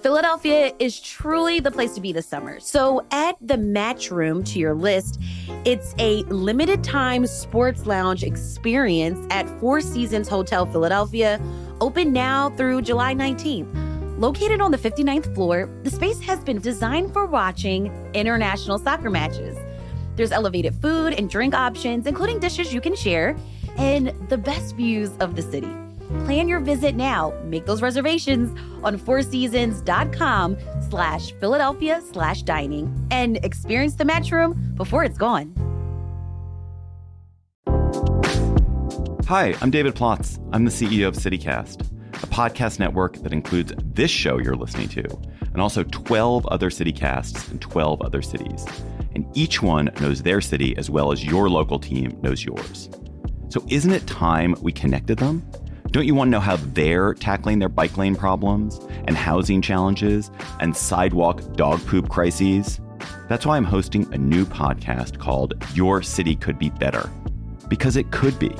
Philadelphia is truly the place to be this summer. So add the Match Room to your list. It's a limited time sports lounge experience at Four Seasons Hotel Philadelphia, open now through July 19th. Located on the 59th floor, the space has been designed for watching international soccer matches. There's elevated food and drink options, including dishes you can share, and the best views of the city. Plan your visit now. Make those reservations on fourseasons.com/Philadelphia/dining and experience the Match Room before it's gone. Hi, I'm David Plotz. I'm the CEO of CityCast, a podcast network that includes this show you're listening to, and also 12 other CityCasts in 12 other cities. And each one knows their city as well as your local team knows yours. So isn't it time we connected them? Don't you want to know how they're tackling their bike lane problems and housing challenges and sidewalk dog poop crises? That's why I'm hosting a new podcast called Your City Could Be Better. Because it could be.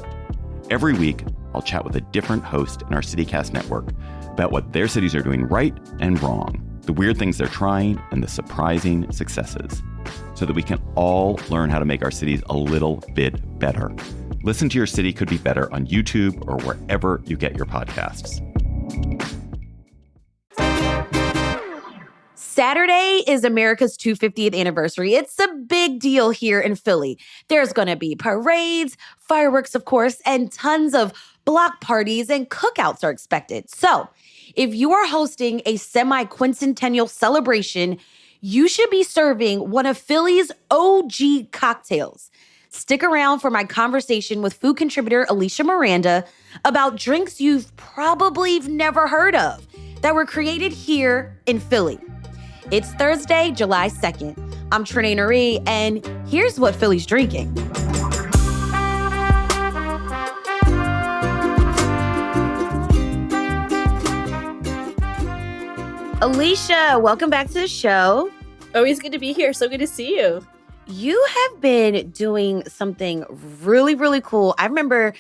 Every week, I'll chat with a different host in our CityCast network about what their cities are doing right and wrong, the weird things they're trying, and the surprising successes, so that we can all learn how to make our cities a little bit better. Listen to Your City Could Be Better on YouTube or wherever you get your podcasts. Saturday is America's 250th anniversary. It's a big deal here in Philly. There's going to be parades, fireworks, of course, and tons of block parties and cookouts are expected. So if you are hosting a semi-quincentennial celebration, you should be serving one of Philly's OG cocktails. Stick around for my conversation with food contributor Alicia Miranda about drinks you've probably never heard of that were created here in Philly. It's Thursday, July 2nd. I'm Trenae Nuri, and here's what Philly's drinking. Alicia, welcome back to the show. Always good to be here. So good to see you. You have been doing something really, really cool. I remember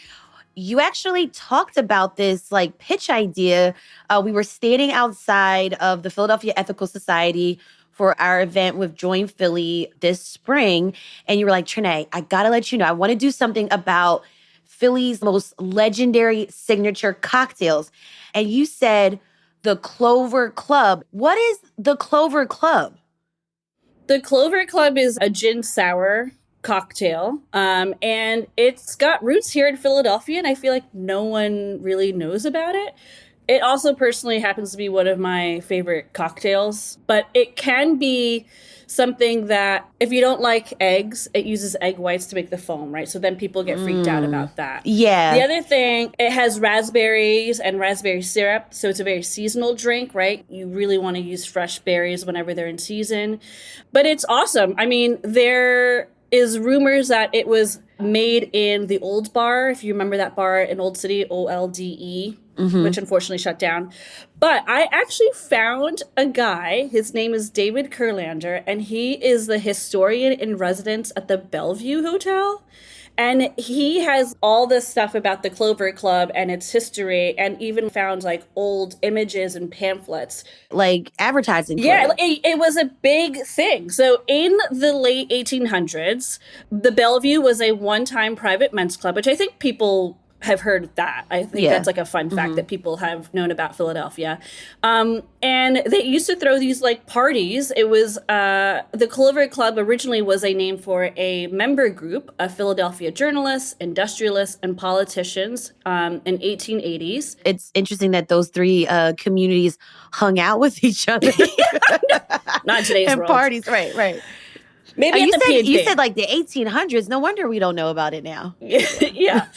you actually talked about this pitch idea. We were standing outside of the Philadelphia Ethical Society for our event with Join Philly this spring. And you were like, Trenae, I got to let you know, I want to do something about Philly's most legendary signature cocktails. And you said the Clover Club. What is the Clover Club? The Clover Club is a gin sour cocktail, and it's got roots here in Philadelphia, and I feel like no one really knows about it. It also personally happens to be one of my favorite cocktails, but it can be something that if you don't like eggs, it uses egg whites to make the foam, right? So then people get freaked out about that. Yeah. The other thing, it has raspberries and raspberry syrup, so it's a very seasonal drink, right? You really want to use fresh berries whenever they're in season. But it's awesome. I mean, there is rumors that it was made in the Old Bar, if you remember that bar in Old City, OLDE, which unfortunately shut down. But I actually found a guy, his name is David Kurlander, and he is the historian in residence at the Bellevue Hotel. And he has all this stuff about the Clover Club and its history, and even found old images and pamphlets. Advertising. Yeah, it was a big thing. So in the late 1800s, the Bellevue was a one-time private men's club, which I think people have heard that. I think that's a fun fact that people have known about Philadelphia. And they used to throw these parties. It was the Clover Club originally was a name for a member group of Philadelphia journalists, industrialists, and politicians in 1880s. It's interesting that those three communities hung out with each other. Not in today's and world. Parties, right. Maybe you PNP. said the 1800s. No wonder we don't know about it now. Yeah.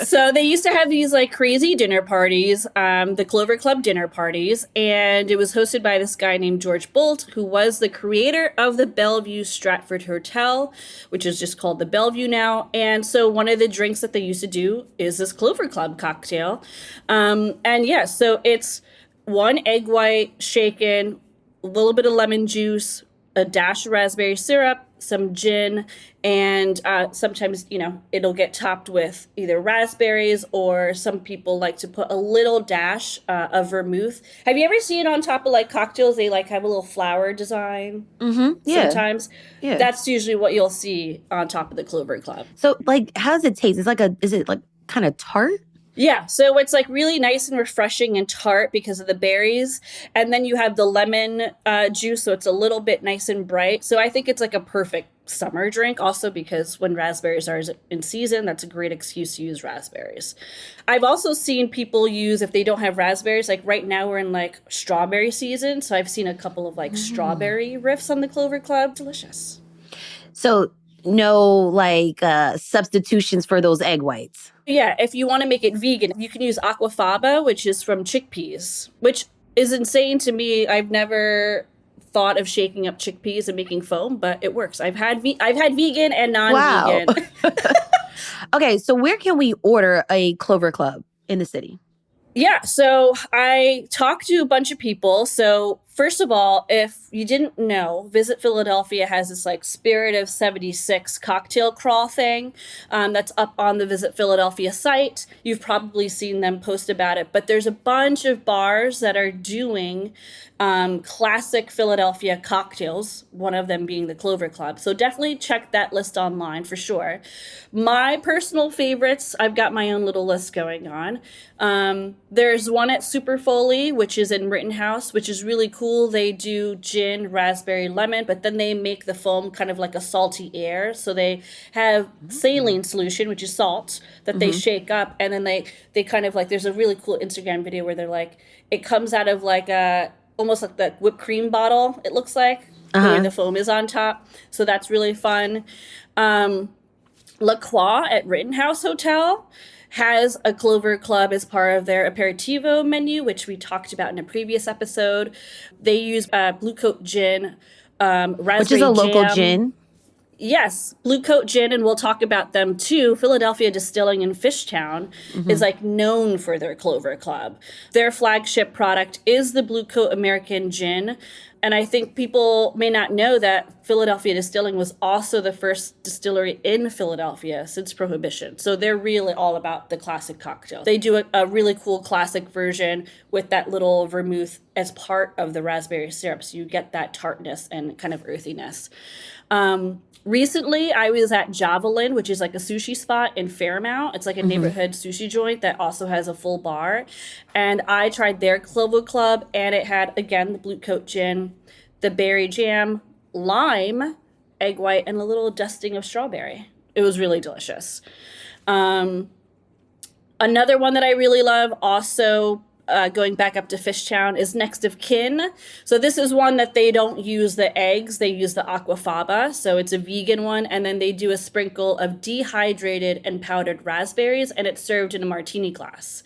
So they used to have these crazy dinner parties, the Clover Club dinner parties, and it was hosted by this guy named George Bolt, who was the creator of the Bellevue Stratford Hotel, which is just called the Bellevue now. And so one of the drinks that they used to do is this Clover Club cocktail. So it's one egg white shaken, a little bit of lemon juice, a dash of raspberry syrup, some gin, and sometimes, it'll get topped with either raspberries, or some people like to put a little dash of vermouth. Have you ever seen on top of like cocktails, they like have a little flower design? Mm-hmm. Yeah. Sometimes. Yeah. That's usually what you'll see on top of the Clover Club. So like, how does it taste? Is it like kind of tart? Yeah, so it's like really nice and refreshing and tart because of the berries. And then you have the lemon juice, so it's a little bit nice and bright. So I think it's like a perfect summer drink also, because when raspberries are in season, that's a great excuse to use raspberries. I've also seen people use, if they don't have raspberries, like right now we're in like strawberry season. So I've seen a couple of like strawberry riffs on the Clover Club. Delicious. So no like substitutions for those egg whites. Yeah, if you want to make it vegan, you can use aquafaba, which is from chickpeas, which is insane to me. I've never thought of shaking up chickpeas and making foam, but it works. I've had vegan and non-vegan. Wow. Okay, so where can we order a Clover Club in the city? Yeah, so I talked to a bunch of people. So first of all, if you didn't know, Visit Philadelphia has this like Spirit of 76 cocktail crawl thing that's up on the Visit Philadelphia site. You've probably seen them post about it, but there's a bunch of bars that are doing classic Philadelphia cocktails, one of them being the Clover Club. So definitely check that list online for sure. My personal favorites, I've got my own little list going on. There's one at Super Foley, which is in Rittenhouse, which is really cool. They do gin, raspberry, lemon, but then they make the foam kind of like a salty air. So they have saline solution, which is salt, that they shake up. And then they kind of like, there's a really cool Instagram video where they're like, it comes out of like almost like the whipped cream bottle, it looks like, where the foam is on top. So that's really fun. La Croix at Rittenhouse Hotel has a Clover Club as part of their aperitivo menu, which we talked about in a previous episode. They use Blue Coat Gin, raspberry Which is a local jam. gin. Yes, Blue Coat Gin, and we'll talk about them too. Philadelphia Distilling in Fishtown is like known for their Clover Club. Their flagship product is the Blue Coat American Gin. And I think people may not know that Philadelphia Distilling was also the first distillery in Philadelphia since Prohibition. So they're really all about the classic cocktail. They do a really cool classic version with that little vermouth as part of the raspberry syrup. So you get that tartness and kind of earthiness. Recently, I was at Javelin, which is like a sushi spot in Fairmount. It's like a neighborhood sushi joint that also has a full bar. And I tried their Clover Club, and it had, again, the Blue Coat Gin, the berry jam, lime, egg white, and a little dusting of strawberry. It was really delicious. Another one that I really love, also going back up to Fishtown, is Next of Kin. So this is one that they don't use the eggs, they use the aquafaba. So it's a vegan one, and then they do a sprinkle of dehydrated and powdered raspberries, and it's served in a martini glass.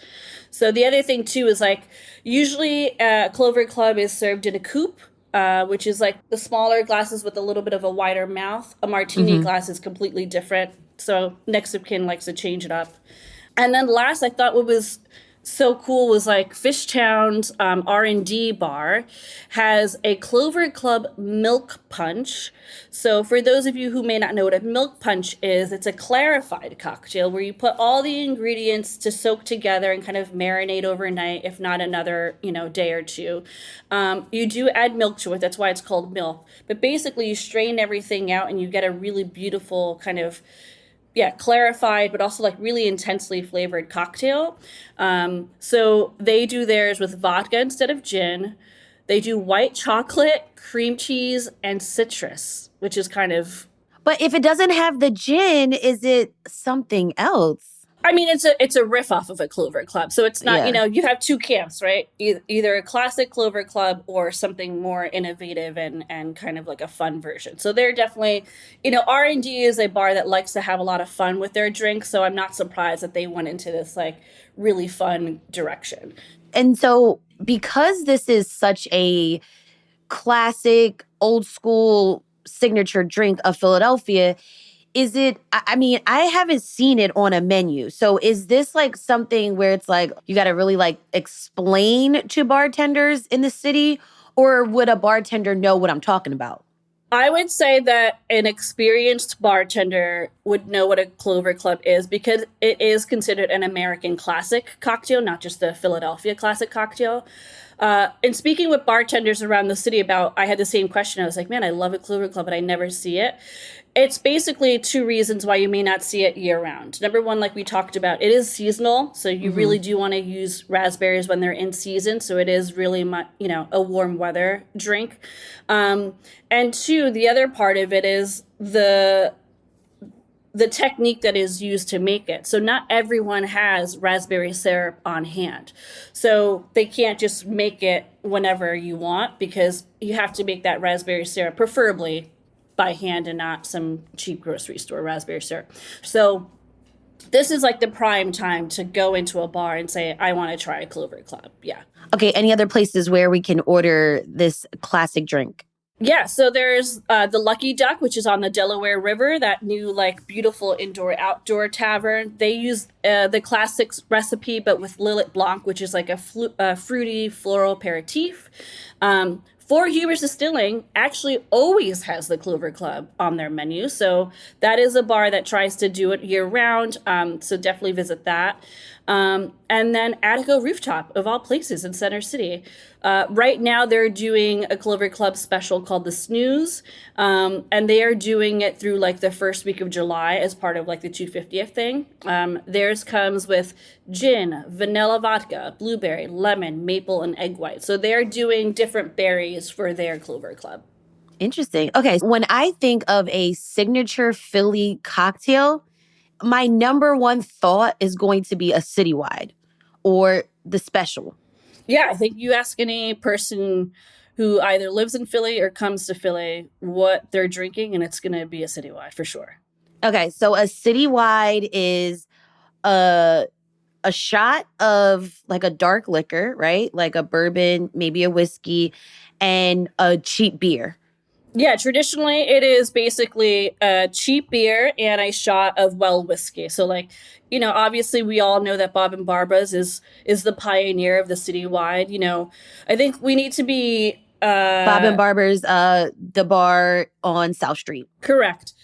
So the other thing too is like usually Clover Club is served in a coupe, which is like the smaller glasses with a little bit of a wider mouth. A martini glass is completely different. So Next of Kin likes to change it up. And then last, I thought what was so cool was like Fishtown's R&D bar has a Clover Club milk punch. So for those of you who may not know what a milk punch is, it's a clarified cocktail where you put all the ingredients to soak together and kind of marinate overnight, if not another, day or two. You do add milk to it. That's why it's called milk. But basically you strain everything out and you get a really beautiful kind of clarified, but also like really intensely flavored cocktail. So they do theirs with vodka instead of gin. They do white chocolate, cream cheese, and citrus, which is kind of... But if it doesn't have the gin, is it something else? I mean, it's a riff off of a Clover Club. So it's not, you have two camps, right? Either a classic Clover Club or something more innovative and kind of like a fun version. So they're definitely, R&D is a bar that likes to have a lot of fun with their drinks. So I'm not surprised that they went into this like really fun direction. And so because this is such a classic, old school signature drink of Philadelphia, is it, I haven't seen it on a menu. So is this like something where it's like, you got to really like explain to bartenders in the city, or would a bartender know what I'm talking about? I would say that an experienced bartender would know what a Clover Club is because it is considered an American classic cocktail, not just the Philadelphia classic cocktail. And speaking with bartenders around the city I had the same question. I was like, man, I love a Clover Club, but I never see it. It's basically two reasons why you may not see it year round. Number one, like we talked about, it is seasonal. So you really do want to use raspberries when they're in season. So it is really, a warm weather drink. And two, the other part of it is the technique that is used to make it. So not everyone has raspberry syrup on hand. So they can't just make it whenever you want because you have to make that raspberry syrup, preferably by hand and not some cheap grocery store raspberry syrup. So this is like the prime time to go into a bar and say, I want to try a Clover Club. Yeah. Okay, any other places where we can order this classic drink? Yeah, so there's the Lucky Duck, which is on the Delaware River, that new, beautiful indoor-outdoor tavern. They use the classics recipe, but with Lillet Blanc, which is like a fruity floral aperitif. Four Hubers Distilling actually always has the Clover Club on their menu. So that is a bar that tries to do it year-round, so definitely visit that. And then Attico Rooftop, of all places, in Center City. Right now, they're doing a Clover Club special called the Snooze, and they are doing it through the first week of July as part of the 250th thing. Theirs comes with gin, vanilla vodka, blueberry, lemon, maple, and egg white. So they're doing different berries for their Clover Club. Interesting. Okay, when I think of a signature Philly cocktail, my number one thought is going to be a citywide or the special. Yeah, I think you ask any person who either lives in Philly or comes to Philly what they're drinking, and it's going to be a citywide for sure. Okay, so a citywide is a shot of a dark liquor, right? Like a bourbon, maybe a whiskey, and a cheap beer. Yeah, traditionally it is basically a cheap beer and a shot of well whiskey. So obviously we all know that Bob and Barbara's is the pioneer of the citywide. I think we need to be Bob and Barbara's the bar on South Street. Correct.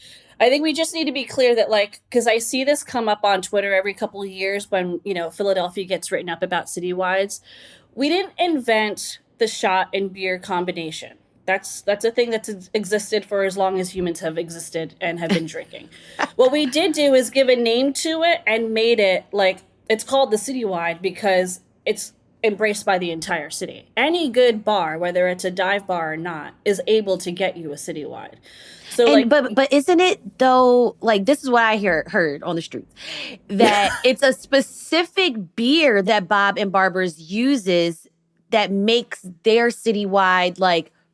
I think we just need to be clear that because I see this come up on Twitter every couple of years when, Philadelphia gets written up about citywides. We didn't invent the shot and beer combination. That's a thing that's existed for as long as humans have existed and have been drinking. What we did do is give a name to it and made it it's called the citywide because it's embraced by the entire city. Any good bar, whether it's a dive bar or not, is able to get you a citywide. So but isn't it though, this is what I heard on the streets, that it's a specific beer that Bob and Barbara's uses that makes their citywide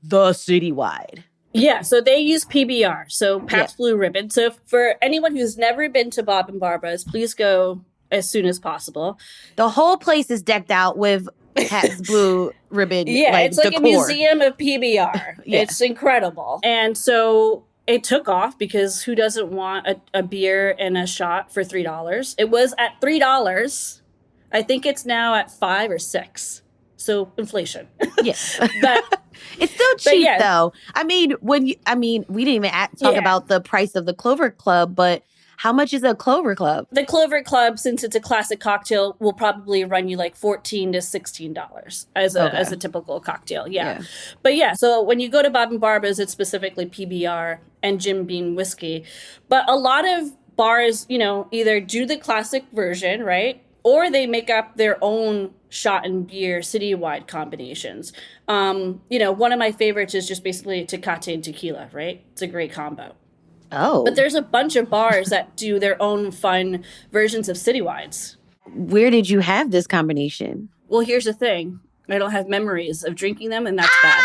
the citywide. Yeah, so they use PBR, so Pabst Blue Ribbon. So for anyone who's never been to Bob and Barbara's, please go as soon as possible. The whole place is decked out with Pabst Blue Ribbon. Yeah, it's like decor. A museum of PBR. Yeah. It's incredible. And so it took off because who doesn't want a beer and a shot for $3? It was at $3. I think it's now at $5 or $6. So inflation. Yeah. But it's still cheap though. I mean, we didn't even talk about the price of the Clover Club, but how much is a Clover Club? The Clover Club, since it's a classic cocktail, will probably run you $14 to $16 as a typical cocktail. Yeah. But so when you go to Bob and Barbara's, it's specifically PBR and Jim Beam whiskey. But a lot of bars, either do the classic version, right? Or they make up their own shot and beer citywide combinations. One of my favorites is just basically Tecate and tequila, right? It's a great combo. Oh. But there's a bunch of bars that do their own fun versions of citywides. Where did you have this combination? Well, here's the thing. I don't have memories of drinking them, and that's bad.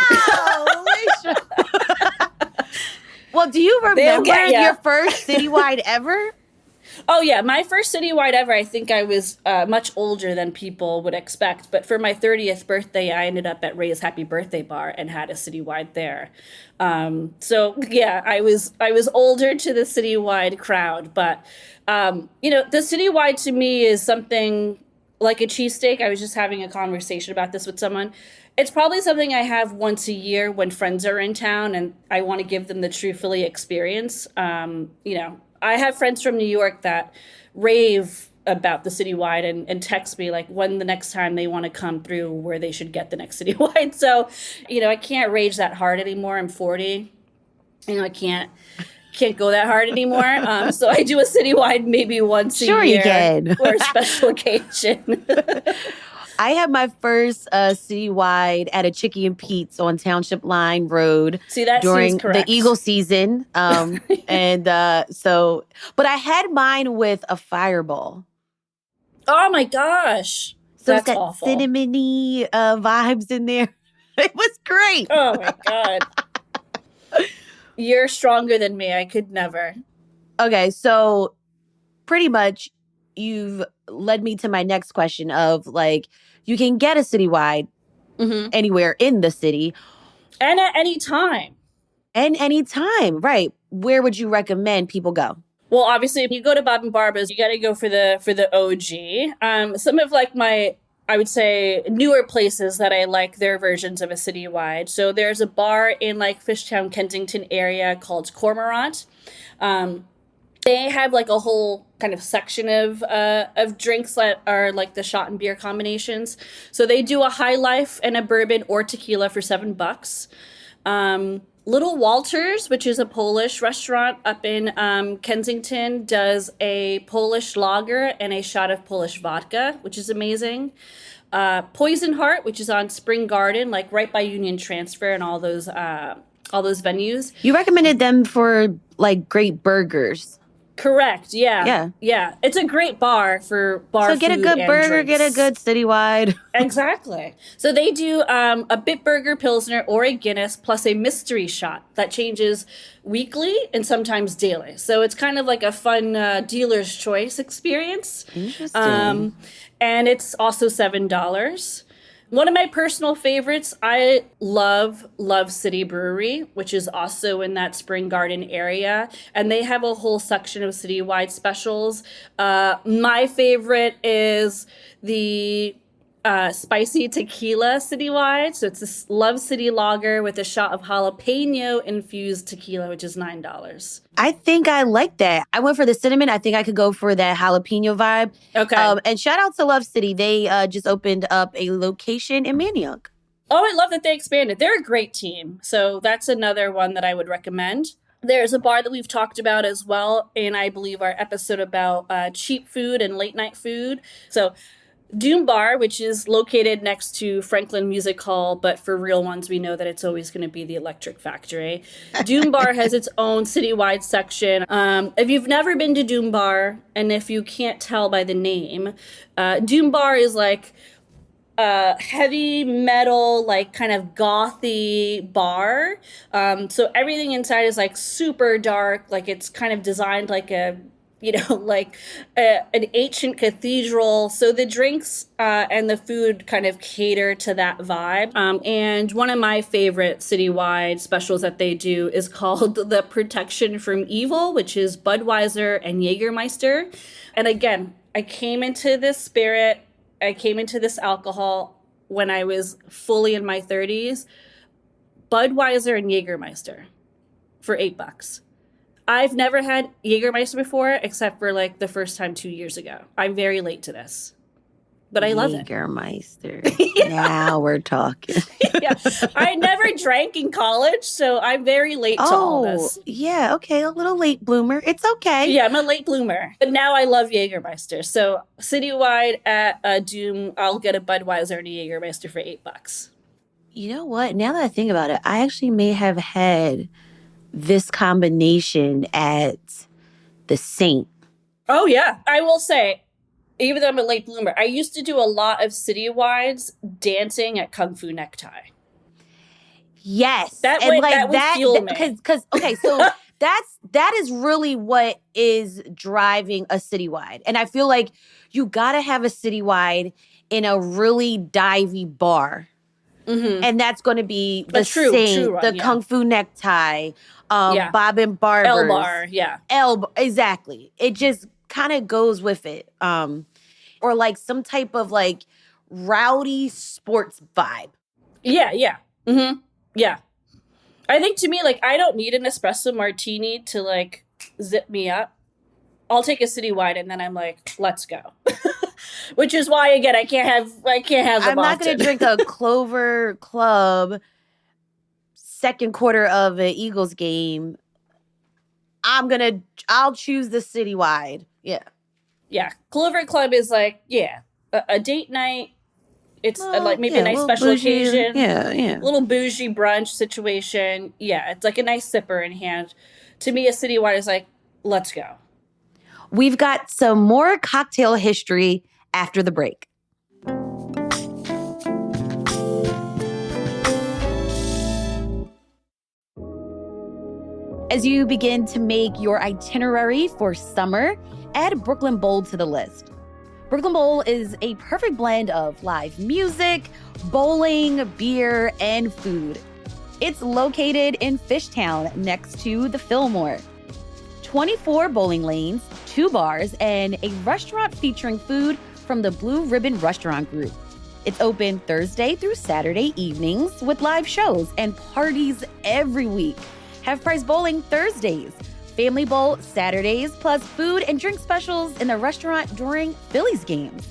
Well, do you remember your first citywide ever? Oh, yeah. My first citywide ever, I think I was much older than people would expect. But for my 30th birthday, I ended up at Ray's Happy Birthday Bar and had a citywide there. I was older to the citywide crowd. But, the citywide to me is something like a cheesesteak. I was just having a conversation about this with someone. It's probably something I have once a year when friends are in town and I want to give them the true Philly experience. I have friends from New York that rave about the citywide and text me like when the next time they want to come through where they should get the next citywide. So, I can't rage that hard anymore. I'm 40. I can't go that hard anymore. So I do a citywide maybe once a Sure year you can. for a special occasion. I had my first citywide at a Chicky and Pete's on Township Line Road See, that during seems the correct. Eagle season. But I had mine with a fireball. Oh my gosh. So That's it's got awful. cinnamony vibes in there. It was great. Oh my God. You're stronger than me. I could never. Okay, so pretty much you've led me to my next question of like, you can get a citywide anywhere in the city. And at any time. And anytime, right. Where would you recommend people go? Well, obviously, if you go to Bob and Barbara's, you got to go for the OG. Some of like I would say, newer places that I like their versions of a citywide. So there's a bar in like Fishtown, Kensington area called Cormorant. They have like a whole kind of section of drinks that are like the shot and beer combinations. So they do a High Life and a bourbon or tequila for $7. Little Walters, which is a Polish restaurant up in Kensington, does a Polish lager and a shot of Polish vodka, which is amazing. Poison Heart, which is on Spring Garden, like right by Union Transfer and all those venues. You recommended them for like great burgers. Correct. Yeah. It's a great bar for bar food. So get a good burger, drinks. get a good citywide. Exactly. So they do a Bitburger Pilsner or a Guinness plus a mystery shot that changes weekly and sometimes daily. So it's kind of like a fun dealer's choice experience. Interesting. And it's also $7. One of my personal favorites, I love City Brewery, which is also in that Spring Garden area. And they have a whole section of citywide specials. My favorite is the spicy tequila citywide. So it's a Love City lager with a shot of jalapeno infused tequila, which is $9. I think I like that. I went for the cinnamon. I think I could go for that jalapeno vibe. Okay. And shout out to Love City. They just opened up a location in Manayunk. Oh, I love that they expanded. They're a great team. So that's another one that I would recommend. There's a bar that we've talked about as well in, I believe, our episode about cheap food and late night food. So Doom Bar, which is located next to Franklin Music Hall, but for real ones, we know that it's always going to be the Electric Factory. Doom Bar has its own citywide section. If you've never been to Doom Bar, and if you can't tell by the name, Doom Bar is like heavy metal, like kind of gothy bar. So everything inside is like super dark, like it's kind of designed like an ancient cathedral. So the drinks and the food kind of cater to that vibe. And one of my favorite citywide specials that they do is called the Protection from Evil, which is Budweiser and Jägermeister. And again, I came into this alcohol when I was fully in my 30s. Budweiser and Jägermeister for $8. I've never had Jägermeister before, except for like the first time 2 years ago. I'm very late to this, but I love it. Jägermeister. Now we're talking. Yeah, I never drank in college, so I'm very late to all this. Yeah, okay, a little late bloomer. It's okay. Yeah, I'm a late bloomer, but now I love Jägermeister. So citywide at Doom, I'll get a Budweiser and a Jägermeister for $8. You know what? Now that I think about it, I actually may have had this combination at the Saint. Oh, yeah. I will say, even though I'm a late bloomer, I used to do a lot of citywides dancing at Kung Fu Necktie. Yes. That would fuel me. Because okay, so that is really what is driving a citywide. And I feel like you gotta have a citywide in a really divey bar. Mm-hmm. And that's going to be the Saint, the Kung Fu Necktie, Bob and Barbara's. L-Bar, yeah. Exactly. It just kind of goes with it. Or like some type of like rowdy sports vibe. Yeah, yeah. Yeah. I think to me, like, I don't need an espresso martini to like zip me up. I'll take a citywide and then I'm like, let's go. Which is why again I can't have them I'm not going often. to drink a Clover Club second quarter of an Eagles game. I'll choose the citywide. Yeah. Yeah. Clover Club is like, yeah, a date night. It's like maybe a nice special bougie, occasion. Yeah. Little bougie brunch situation. Yeah, it's like a nice sipper in hand. To me, a citywide is like, let's go. We've got some more cocktail history after the break. As you begin to make your itinerary for summer, add Brooklyn Bowl to the list. Brooklyn Bowl is a perfect blend of live music, bowling, beer, and food. It's located in Fishtown next to the Fillmore. 24 bowling lanes, 2 bars, and a restaurant featuring food from the Blue Ribbon Restaurant Group. It's open Thursday through Saturday evenings with live shows and parties every week. Half price bowling Thursdays, family bowl Saturdays, plus food and drink specials in the restaurant during Phillies games.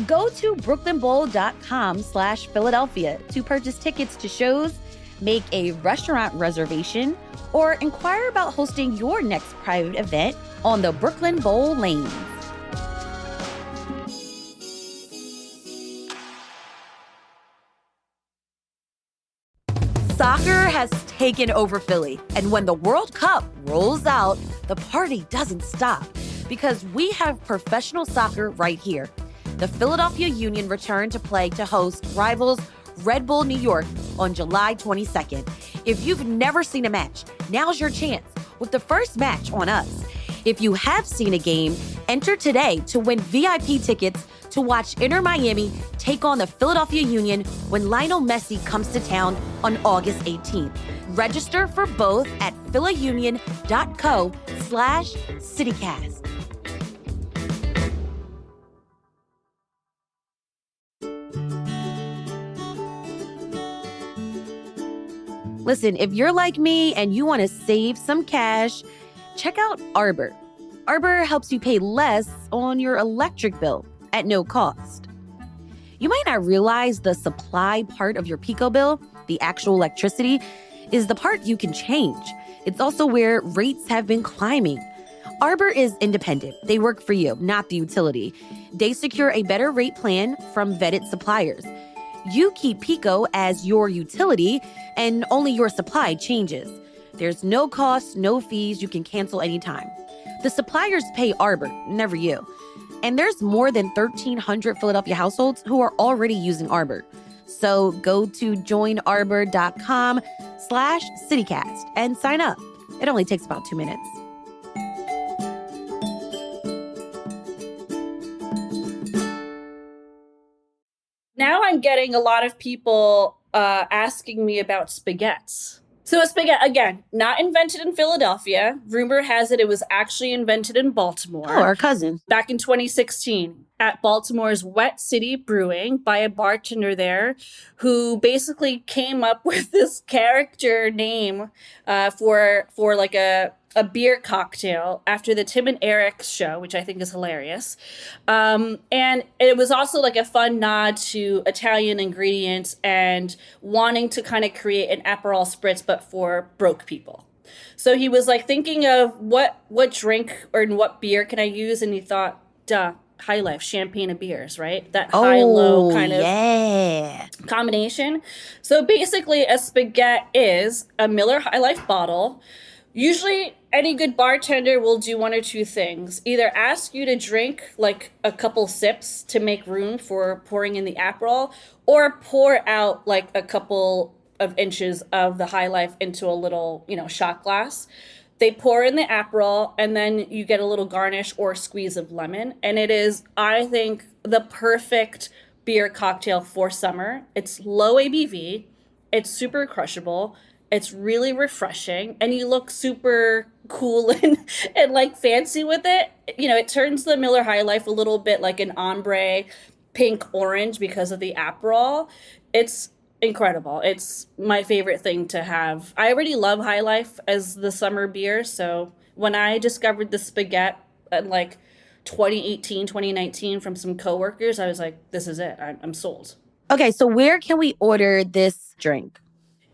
Go to brooklynbowl.com/Philadelphia to purchase tickets to shows, make a restaurant reservation, or inquire about hosting your next private event on the Brooklyn Bowl lanes. Soccer has taken over Philly, and when the World Cup rolls out, the party doesn't stop because we have professional soccer right here. The Philadelphia Union returned to play to host rivals Red Bull New York on July 22nd. If you've never seen a match, now's your chance with the first match on us. If you have seen a game, enter today to win VIP tickets to watch Inter Miami take on the Philadelphia Union when Lionel Messi comes to town on August 18th. Register for both at philaunion.co/citycast. Listen, if you're like me and you want to save some cash, check out Arbor. Arbor helps you pay less on your electric bill at no cost. You might not realize the supply part of your Pico bill, the actual electricity, is the part you can change. It's also where rates have been climbing. Arbor is independent. They work for you, not the utility. They secure a better rate plan from vetted suppliers. You keep Pico as your utility, and only your supply changes. There's no cost, no fees. You can cancel anytime. The suppliers pay Arbor, never you. And there's more than 1,300 Philadelphia households who are already using Arbor. So go to joinarbor.com/citycast and sign up. It only takes about 2 minutes. Now I'm getting a lot of people asking me about spaghettis. So a spaghetti, again, not invented in Philadelphia. Rumor has it was actually invented in Baltimore. Oh, our cousin. Back in 2016 at Baltimore's Wet City Brewing by a bartender there who basically came up with this character name for like a beer cocktail after the Tim and Eric show, which I think is hilarious. And it was also like a fun nod to Italian ingredients and wanting to kind of create an Aperol spritz, but for broke people. So he was like thinking of what drink or what beer can I use? And he thought, duh, High Life, champagne of beers, right? That high-low kind of combination. So basically a spaghetti is a Miller High Life bottle. Usually any good bartender will do one or two things. Either ask you to drink like a couple sips to make room for pouring in the Aperol, or pour out like a couple of inches of the High Life into a little, shot glass. They pour in the Aperol, and then you get a little garnish or squeeze of lemon. And it is, I think, the perfect beer cocktail for summer. It's low ABV. It's super crushable. It's really refreshing. And you look super cool and like fancy with it. It turns the Miller High Life a little bit like an ombre pink orange because of the Aperol. It's incredible. It's my favorite thing to have. I already love High Life as the summer beer. So when I discovered the spaghetti in like 2018, 2019 from some coworkers, I was like, this is it. I'm sold. Okay, so where can we order this drink?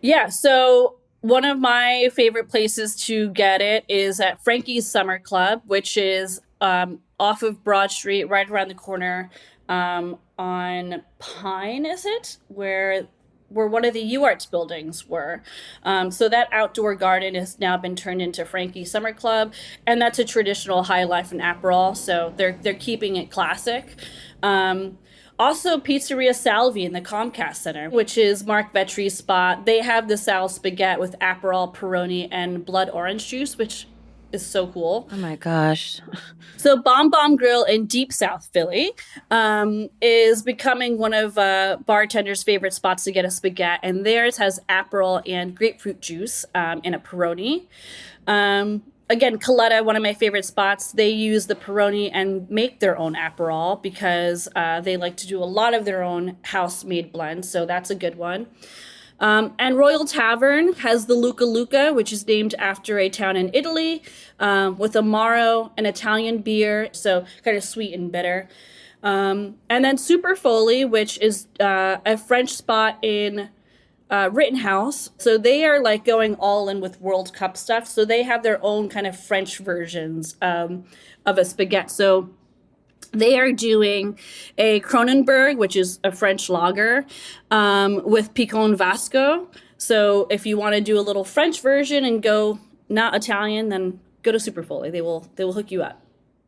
Yeah, so one of my favorite places to get it is at Frankie's Summer Club, which is off of Broad Street, right around the corner on Pine, is it? Where one of the UArts buildings were. So that outdoor garden has now been turned into Frankie's Summer Club, and that's a traditional High Life and Aperol, so they're keeping it classic. Also, Pizzeria Salvi in the Comcast Center, which is Mark Vetri's spot. They have the Sal spaghetti with Aperol, Peroni, and blood orange juice, which is so cool. Oh my gosh. So Bomb Bomb Grill in Deep South Philly is becoming one of bartenders' favorite spots to get a spaghetti, and theirs has Aperol and grapefruit juice in a Peroni. Again, Coletta, one of my favorite spots, they use the Peroni and make their own Aperol because they like to do a lot of their own house-made blends, so that's a good one. And Royal Tavern has the Luca Luca, which is named after a town in Italy, with Amaro, an Italian beer, so kind of sweet and bitter. And then Super Foley, which is a French spot in Rittenhouse. So they are like going all in with World Cup stuff. So they have their own kind of French versions of a spaghetti. So they are doing a Kronenberg, which is a French lager, with Picon Vasco. So if you want to do a little French version and go not Italian, then go to Super Foley. They will hook you up.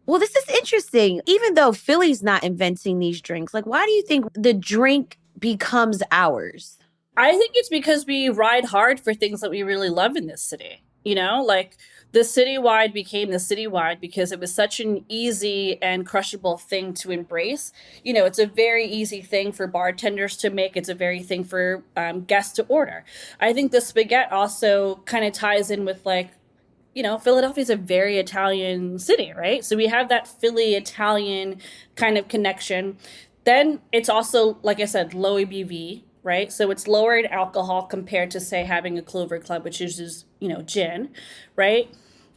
Well, this is interesting. Even though Philly's not inventing these drinks, like why do you think the drink becomes ours? I think it's because we ride hard for things that we really love in this city. You know, like the citywide became the citywide because it was such an easy and crushable thing to embrace. You know, it's a very easy thing for bartenders to make. It's a very thing for guests to order. I think the spaghetti also kind of ties in with like, you know, Philadelphia is a very Italian city, right? So we have that Philly Italian kind of connection. Then it's also, like I said, low ABV, right? So it's lower in alcohol compared to, say, having a Clover Club, which is, you know, gin, right?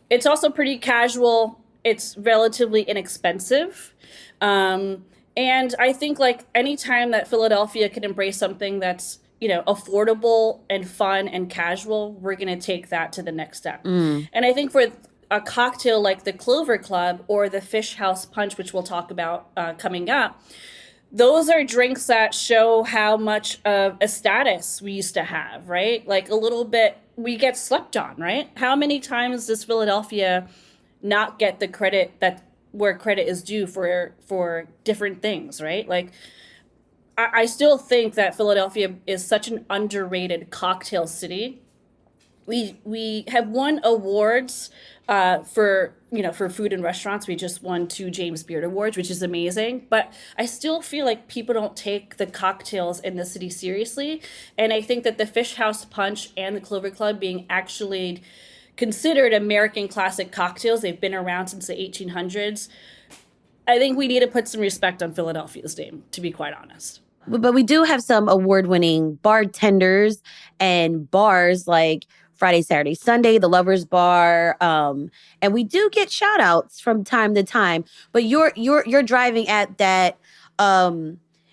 It's also pretty casual. It's relatively inexpensive. And I think, like, anytime that Philadelphia can embrace something that's, you know, affordable and fun and casual, we're going to take that to the next step. And I think for a cocktail like the Clover Club or the Fish House Punch, which we'll talk about coming up, those are drinks that show how much of a status we used to have, right? Like a little bit, we get slept on, right? How many times does Philadelphia not get the credit that where credit is due for different things, right? Like I still think that Philadelphia is such an underrated cocktail city. We have won awards for food and restaurants. We just won 2 James Beard Awards, which is amazing. But I still feel like people don't take the cocktails in the city seriously. And I think that the Fish House Punch and the Clover Club being actually considered American classic cocktails, they've been around since the 1800s. I think we need to put some respect on Philadelphia's name, to be quite honest. But we do have some award-winning bartenders and bars like Friday, Saturday, Sunday, the Lovers Bar, and we do get shout outs from time to time. But you're driving at that.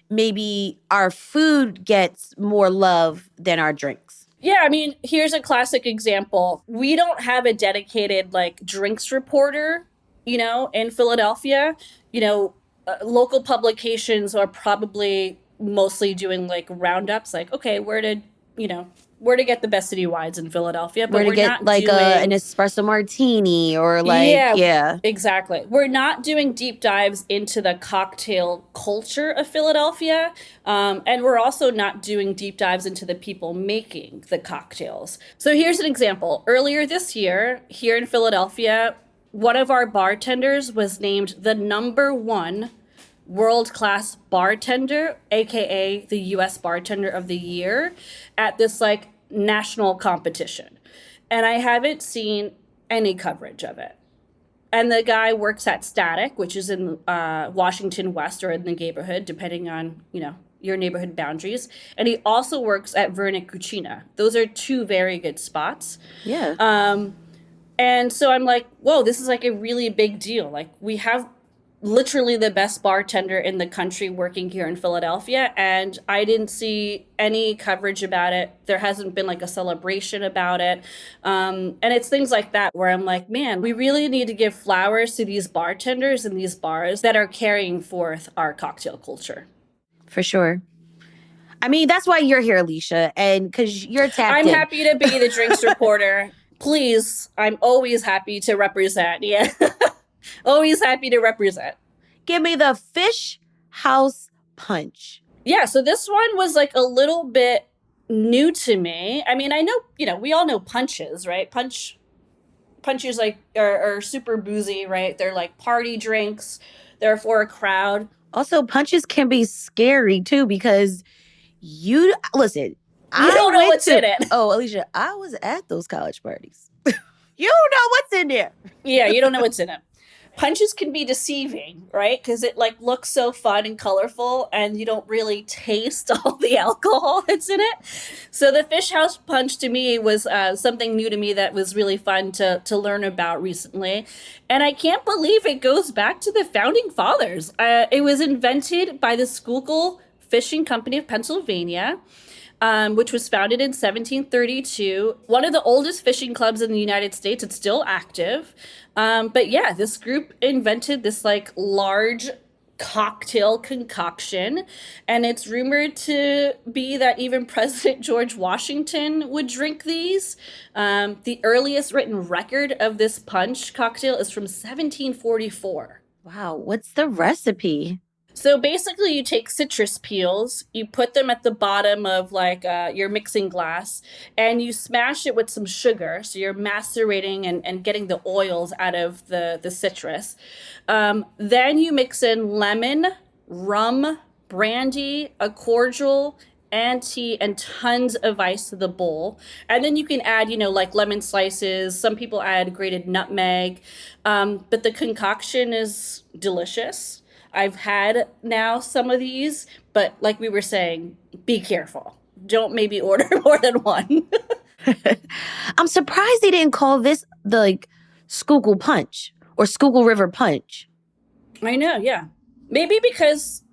Maybe our food gets more love than our drinks. Yeah, I mean, here's a classic example. We don't have a dedicated like drinks reporter, you know, in Philadelphia. You know, local publications are probably mostly doing like roundups, like, okay, where to get the best city wides in Philadelphia, but where to we're get not like doing an espresso martini or like yeah. Exactly. We're not doing deep dives into the cocktail culture of Philadelphia, and we're also not doing deep dives into the people making the cocktails. So here's an example. Earlier this year, here in Philadelphia, one of our bartenders was named the #1 world-class bartender, aka the US Bartender of the Year, at this like national competition. And I haven't seen any coverage of it. And the guy works at Static, which is in Washington West or in the neighborhood, depending on, you know, your neighborhood boundaries. And he also works at Vernic Cucina. Those are two very good spots. Yeah. And so I'm like, whoa, this is like a really big deal. Like, we have literally the best bartender in the country working here in Philadelphia, and I didn't see any coverage about it. There hasn't been like a celebration about it. And it's things like that where I'm like, man, we really need to give flowers to these bartenders and these bars that are carrying forth our cocktail culture. For sure. I mean, that's why you're here, Alicia, and because you're tapped I'm in. happy to be the drinks reporter. Please, I'm always happy to represent. Yeah. Always happy to represent. Give me the Fish House Punch. Yeah, so this one was like a little bit new to me. I mean, I know, we all know punches, right? Punches like are super boozy, right? They're like party drinks. They're for a crowd. Also, punches can be scary too because listen. You don't know what's in it. Oh, Alicia, I was at those college parties. You know what's in there. Yeah, you don't know what's in it. Punches can be deceiving, right? Because it like looks so fun and colorful and you don't really taste all the alcohol that's in it. So the Fish House Punch to me was something new to me that was really fun to learn about recently. And I can't believe it goes back to the founding fathers. It was invented by the Schuylkill Fishing Company of Pennsylvania. Which was founded in 1732. One of the oldest fishing clubs in the United States. It's still active. But yeah, this group invented this like large cocktail concoction. And it's rumored to be that even President George Washington would drink these. The earliest written record of this punch cocktail is from 1744. Wow, what's the recipe? So basically you take citrus peels, you put them at the bottom of like your mixing glass, and you smash it with some sugar. So you're macerating and getting the oils out of the citrus. Then you mix in lemon, rum, brandy, a cordial, and tea, and tons of ice to the bowl. And then you can add, like lemon slices. Some people add grated nutmeg. But the concoction is delicious. I've had now some of these, but like we were saying, be careful. Don't maybe order more than one. I'm surprised they didn't call this the Schuylkill Punch or Schuylkill River Punch. I know, yeah. Maybe because,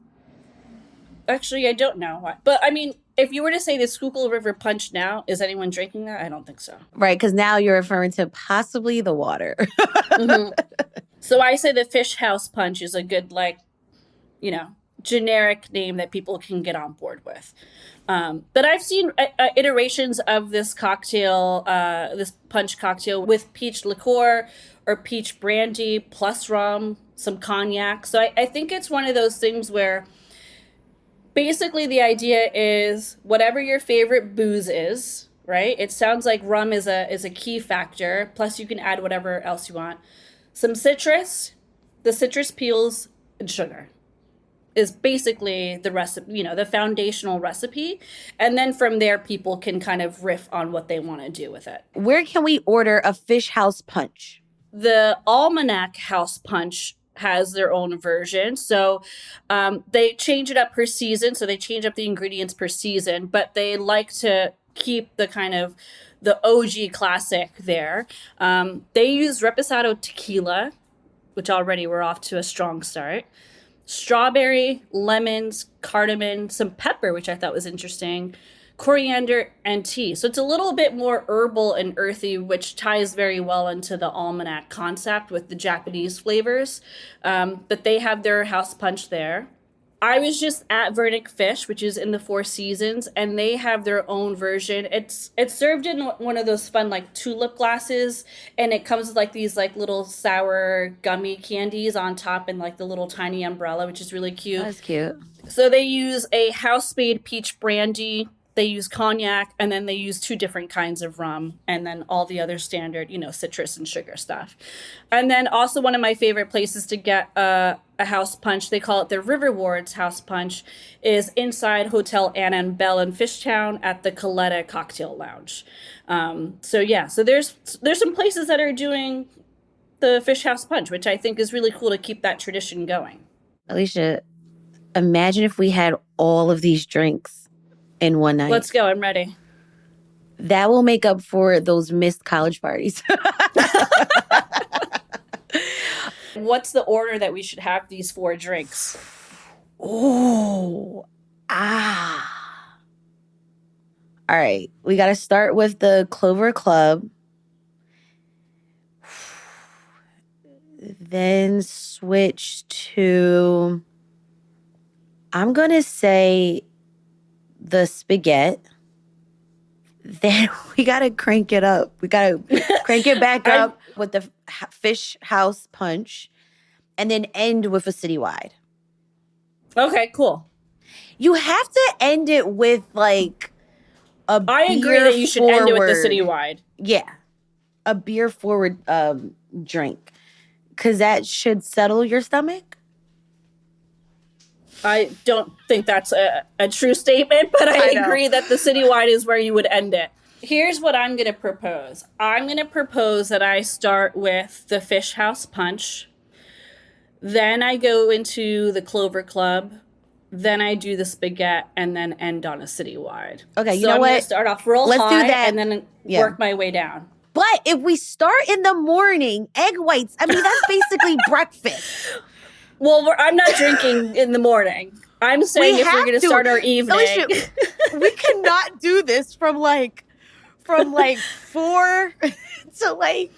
actually, I don't know why. But I mean, if you were to say the Schuylkill River Punch now, is anyone drinking that? I don't think so. Right, because now you're referring to possibly the water. Mm-hmm. So I say the Fish House Punch is a good, generic name that people can get on board with. But I've seen iterations of this cocktail, this punch cocktail with peach liqueur or peach brandy plus rum, some cognac. So I think it's one of those things where basically the idea is whatever your favorite booze is, right? It sounds like rum is a key factor. Plus you can add whatever else you want. Some citrus, the citrus peels, and sugar is basically the recipe, the foundational recipe. And then from there, people can kind of riff on what they want to do with it. Where can we order a Fish House Punch? The Almanac House Punch has their own version. So they change it up per season. So they change up the ingredients per season, but they like to keep the kind of the OG classic there. They use Reposado tequila, which already we're off to a strong start. Strawberry, lemons, cardamom, some pepper, which I thought was interesting, coriander, and tea. So it's a little bit more herbal and earthy, which ties very well into the almanac concept with the Japanese flavors. But they have their house punch there. I was just at Vernic Fish, which is in the Four Seasons, and they have their own version. It's served in one of those fun like tulip glasses, and it comes with like these like little sour gummy candies on top and like the little tiny umbrella, which is really cute. That's cute. So they use a house-made peach brandy, they use cognac, and then they use two different kinds of rum, and then all the other standard, citrus and sugar stuff. And then also one of my favorite places to get a house punch, they call it the River Wards House Punch, is inside Hotel Anna and Bell in Fishtown at the Coletta Cocktail Lounge. So there's some places that are doing the Fish House Punch, which I think is really cool to keep that tradition going. Alicia, Imagine if we had all of these drinks in one night. Let's go. I'm ready. That will make up for those missed college parties. What's the order that we should have these 4 drinks? All right. We got to start with the Clover Club. Then switch to, I'm going to say the spaghetti. Then we got to crank it up. We got to crank it back up with the Fish House Punch and then end with a citywide. Okay, cool. You have to end it with like a beer I agree that you should end it with the citywide. Yeah. A beer forward drink. Because that should settle your stomach. I don't think that's a true statement, but I agree that the citywide is where you would end it. Here's what I'm going to propose. I'm going to propose that I start with the Fish House Punch. Then I go into the Clover Club. Then I do the spaghetti and then end on a citywide. Okay, you so know I'm what? going to start off real Let's high do that. and then work my way down. But if we start in the morning, egg whites, I mean, that's basically breakfast. Well, I'm not drinking in the morning. I'm saying if we're going to start our evening. Alicia, we cannot do this from like 4 to like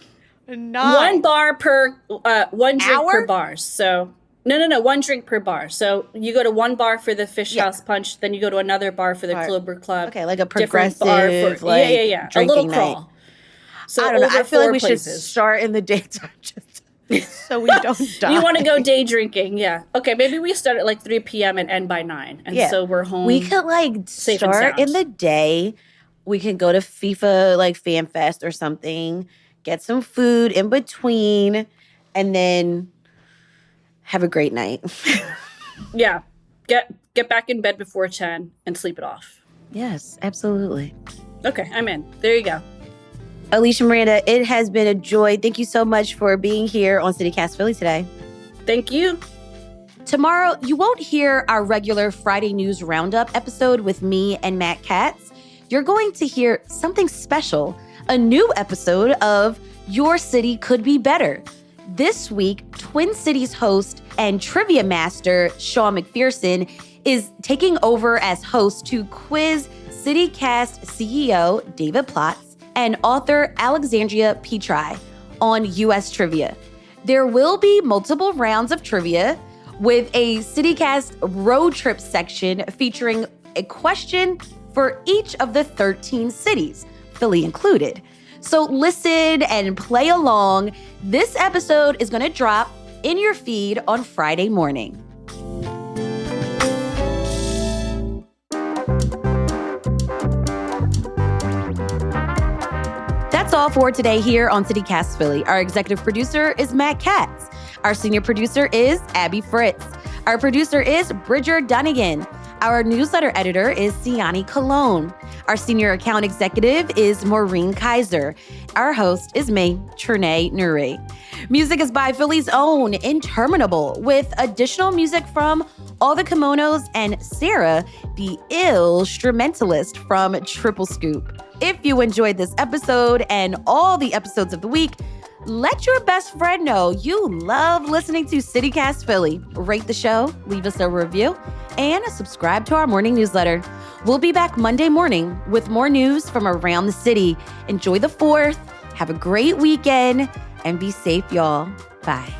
9. 1 bar per, 1 drink Hour? per bar. So, no, 1 drink per bar. So you go to 1 bar for the Fish House Punch, then you go to another bar for the Clover Club. Okay, like a different progressive, bar for, like, a drinking little night. crawl. So I don't know. I feel like we should places. start in the daytime just so we don't die. You want to go day drinking, yeah. Okay, maybe we start at like 3 p.m. and end by 9. And so we're home. We could like safe and start in sound. the day. We can go to FIFA like Fan Fest or something, get some food in between, and then have a great night. Yeah. Get back in bed before 10 and sleep it off. Yes, absolutely. Okay, I'm in. There you go. Alicia Miranda, it has been a joy. Thank you so much for being here on CityCast Philly today. Thank you. Tomorrow, you won't hear our regular Friday News Roundup episode with me and Matt Katz. You're going to hear something special, a new episode of Your City Could Be Better. This week, Twin Cities host and trivia master Sean McPherson is taking over as host to quiz CityCast CEO David Plotz and author Alexandria Petri on U.S. trivia. There will be multiple rounds of trivia with a CityCast road trip section featuring a question for each of the 13 cities, Philly included. So listen and play along. This episode is going to drop in your feed on Friday morning. That's all for today here on CityCast Philly. Our executive producer is Matt Katz. Our senior producer is Abby Fritz. Our producer is Bridger Dunnigan. Our newsletter editor is Siani Colon. Our senior account executive is Maureen Kaiser. Our host is me, Trinae Nuri. Music is by Philly's own Interminable, with additional music from All the Kimonos and Sarah, the instrumentalist from Triple Scoop. If you enjoyed this episode and all the episodes of the week, let your best friend know you love listening to CityCast Philly. Rate the show, leave us a review, and subscribe to our morning newsletter. We'll be back Monday morning with more news from around the city. Enjoy the 4th, have a great weekend, and be safe, y'all. Bye.